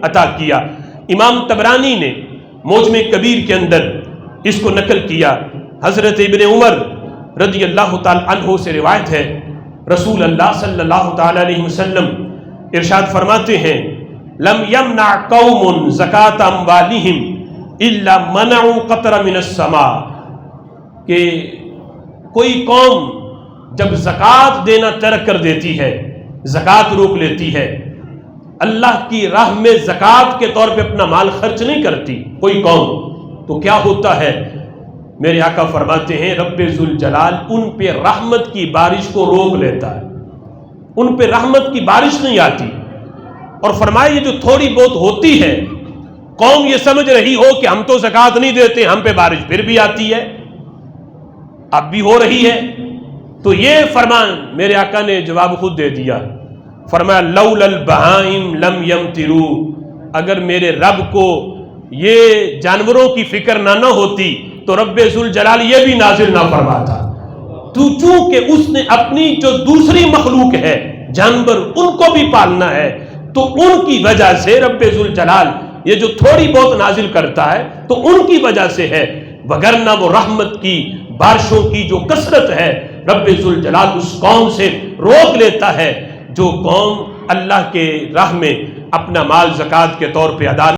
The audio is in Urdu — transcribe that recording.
عطا کیا۔ امام طبرانی نے موجم کبیر کے اندر اس کو نقل کیا۔ حضرت ابن عمر رضی اللہ تعالی عنہ سے روایت ہے، رسول اللہ صلی اللہ تعالی علیہ وسلم ارشاد فرماتے ہیں، لم یمنع قوم زکاۃ اموالہم الا منعوا قطرا من السماء، کہ کوئی قوم جب زکوٰۃ دینا ترک کر دیتی ہے، زکوٰۃ روک لیتی ہے، اللہ کی راہ میں زکوٰۃ کے طور پہ اپنا مال خرچ نہیں کرتی کوئی قوم، تو کیا ہوتا ہے؟ میرے آقا فرماتے ہیں رب ذوالجلال ان پہ رحمت کی بارش کو روک لیتا ہے، ان پہ رحمت کی بارش نہیں آتی۔ اور فرمایا یہ جو تھوڑی بہت ہوتی ہے، قوم یہ سمجھ رہی ہو کہ ہم تو زکوٰۃ نہیں دیتے، ہم پہ بارش پھر بھی آتی ہے، اب بھی ہو رہی ہے، تو یہ فرمان میرے آقا نے جواب خود دے دیا۔ فرمایا لولا البہائم لم یمطروا، اگر میرے رب کو یہ جانوروں کی فکر نہ ہوتی تو رب ذوالجلال یہ بھی نازل نہ فرماتا۔ تو چونکہ اس نے اپنی جو دوسری مخلوق ہے جانور ان کو بھی پالنا ہے، تو ان کی وجہ سے رب ذوالجلال یہ جو تھوڑی بہت نازل کرتا ہے تو ان کی وجہ سے ہے، وگرنہ وہ رحمت کی بارشوں کی جو کثرت ہے رب ذوالجلال اس قوم سے روک لیتا ہے جو قوم اللہ کے راہ میں اپنا مال زکوٰۃ کے طور پہ ادا